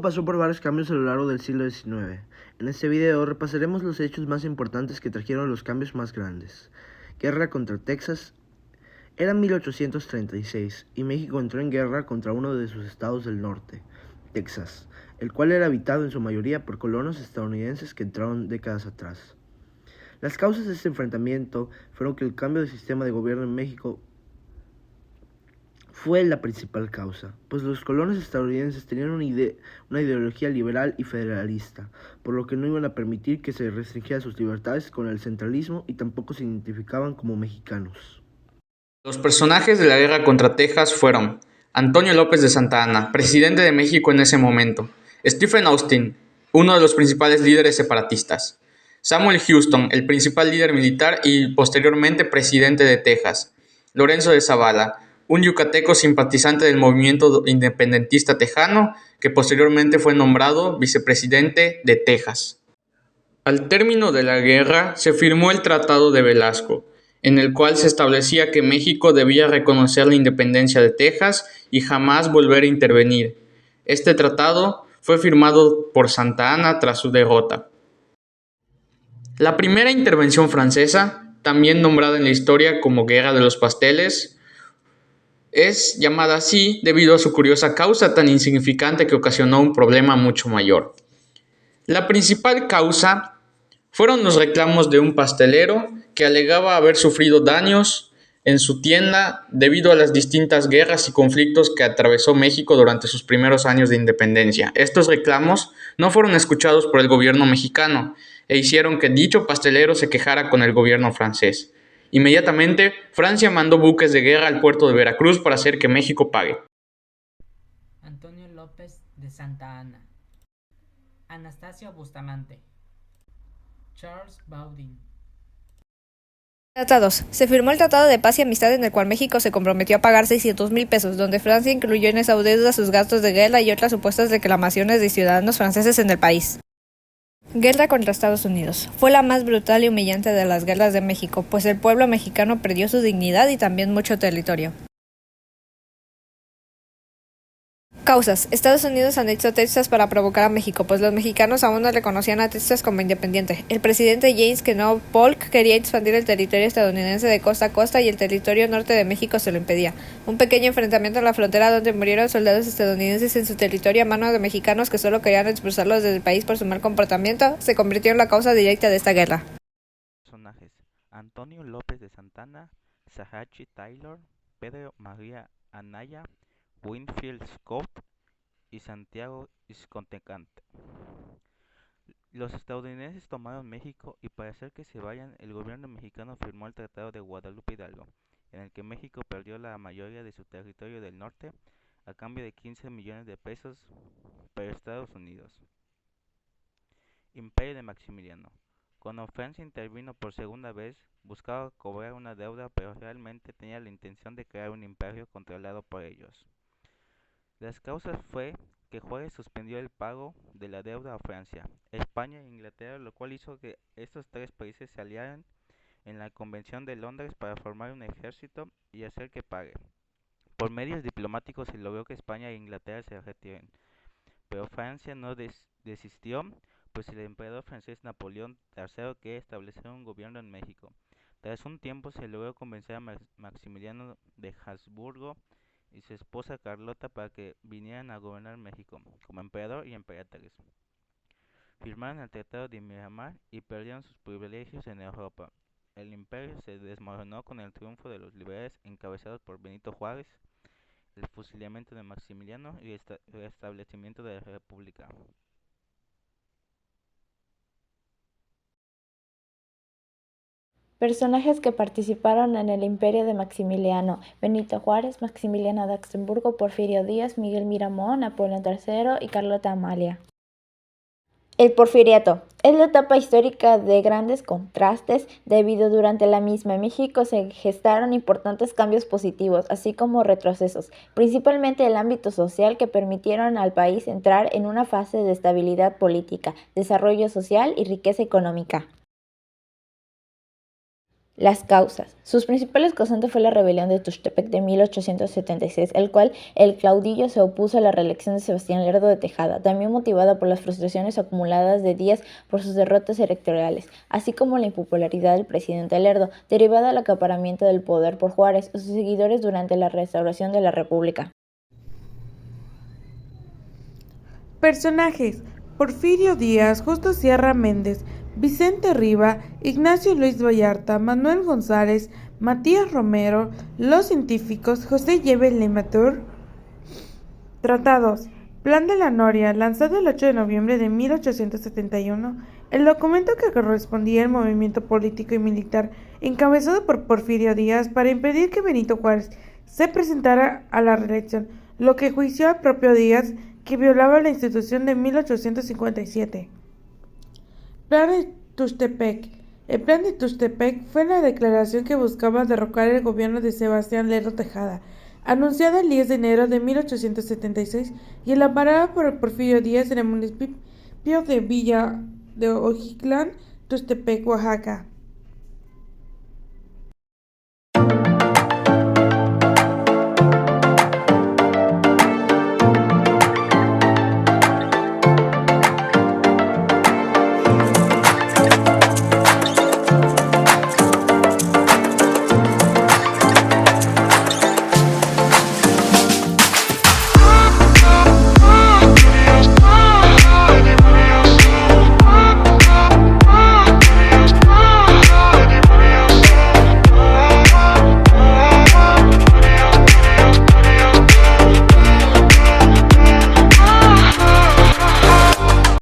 pasó por varios cambios a lo largo del siglo XIX. En este video repasaremos los hechos más importantes que trajeron los cambios más grandes. Guerra contra Texas. Era 1836 y México entró en guerra contra uno de sus estados del norte, Texas, el cual era habitado en su mayoría por colonos estadounidenses que entraron décadas atrás. Las causas de este enfrentamiento fueron que el cambio de sistema de gobierno en México fue la principal causa, pues los colonos estadounidenses tenían una ideología liberal y federalista, por lo que no iban a permitir que se restringieran sus libertades con el centralismo y tampoco se identificaban como mexicanos. Los personajes de la guerra contra Texas fueron Antonio López de Santa Anna, presidente de México en ese momento; Stephen Austin, uno de los principales líderes separatistas; Samuel Houston, el principal líder militar y posteriormente presidente de Texas; Lorenzo de Zavala, un yucateco simpatizante del movimiento independentista tejano que posteriormente fue nombrado vicepresidente de Texas. Al término de la guerra se firmó el Tratado de Velasco, en el cual se establecía que México debía reconocer la independencia de Texas y jamás volver a intervenir. Este tratado fue firmado por Santa Anna tras su derrota. La primera intervención francesa, también nombrada en la historia como Guerra de los Pasteles, es llamada así debido a su curiosa causa tan insignificante que ocasionó un problema mucho mayor. La principal causa fueron los reclamos de un pastelero que alegaba haber sufrido daños en su tienda debido a las distintas guerras y conflictos que atravesó México durante sus primeros años de independencia. Estos reclamos no fueron escuchados por el gobierno mexicano e hicieron que dicho pastelero se quejara con el gobierno francés. Inmediatamente, Francia mandó buques de guerra al puerto de Veracruz para hacer que México pague. Antonio López de Santa Anna, Anastasio Bustamante, Charles Baudin. Tratados. Se firmó el Tratado de Paz y Amistad en el cual México se comprometió a pagar 600,000 pesos, donde Francia incluyó en esa deuda sus gastos de guerra y otras supuestas reclamaciones de ciudadanos franceses en el país. Guerra contra Estados Unidos. Fue la más brutal y humillante de las guerras de México, pues el pueblo mexicano perdió su dignidad y también mucho territorio. Causas. Estados Unidos anexó Texas para provocar a México, pues los mexicanos aún no reconocían a Texas como independiente. El presidente James Kennedy Polk quería expandir el territorio estadounidense de costa a costa y el territorio norte de México se lo impedía. Un pequeño enfrentamiento en la frontera donde murieron soldados estadounidenses en su territorio a manos de mexicanos que solo querían expulsarlos del país por su mal comportamiento se convirtió en la causa directa de esta guerra. Personajes: Antonio López de Santa Anna, Sahachi Taylor, Pedro María Anaya, Winfield Scott y Santiago Iscontecante. Los estadounidenses tomaron México y para hacer que se vayan, el gobierno mexicano firmó el Tratado de Guadalupe Hidalgo, en el que México perdió la mayoría de su territorio del norte a cambio de 15 millones de pesos para Estados Unidos. Imperio de Maximiliano. Cuando Francia intervino por segunda vez, buscaba cobrar una deuda, pero realmente tenía la intención de crear un imperio controlado por ellos. Las causas fue que Juárez suspendió el pago de la deuda a Francia, España e Inglaterra, lo cual hizo que estos tres países se aliaran en la Convención de Londres para formar un ejército y hacer que pague. Por medios diplomáticos se logró que España e Inglaterra se retiren, pero Francia no desistió, pues el emperador francés Napoleón III quería establecer un gobierno en México. Tras un tiempo se logró convencer a Maximiliano de Habsburgo y su esposa Carlota para que vinieran a gobernar México como emperador y emperatriz. Firmaron el Tratado de Miramar y perdieron sus privilegios en Europa. El imperio se desmoronó con el triunfo de los liberales encabezados por Benito Juárez, el fusilamiento de Maximiliano y el restablecimiento de la República. Personajes que participaron en el imperio de Maximiliano: Benito Juárez, Maximiliano de Habsburgo, Porfirio Díaz, Miguel Miramón, Napoleón III y Carlota Amalia. El Porfiriato es la etapa histórica de grandes contrastes, debido durante la misma en México se gestaron importantes cambios positivos, así como retrocesos, principalmente en el ámbito social, que permitieron al país entrar en una fase de estabilidad política, desarrollo social y riqueza económica. Las causas. Sus principales causantes fue la rebelión de Tuxtepec de 1876, el cual el caudillo se opuso a la reelección de Sebastián Lerdo de Tejada, también motivada por las frustraciones acumuladas de Díaz por sus derrotas electorales, así como la impopularidad del presidente Lerdo, derivada del acaparamiento del poder por Juárez y sus seguidores durante la restauración de la República. Personajes: Porfirio Díaz, Justo Sierra Méndez, Vicente Riva, Ignacio Luis Vallarta, Manuel González, Matías Romero, los científicos, José Yeve Lemaitre. Tratados: Plan de la Noria, lanzado el 8 de noviembre de 1871, el documento que correspondía al movimiento político y militar encabezado por Porfirio Díaz para impedir que Benito Juárez se presentara a la reelección, lo que juició al propio Díaz, que violaba la Constitución de 1857. Plan de Tuxtepec. El Plan de Tuxtepec fue la declaración que buscaba derrocar el gobierno de Sebastián Lerdo Tejada, anunciada el 10 de enero de 1876 y elaborada por Porfirio Díaz en el municipio de Villa de Ojixtlán, Tuxtepec, Oaxaca.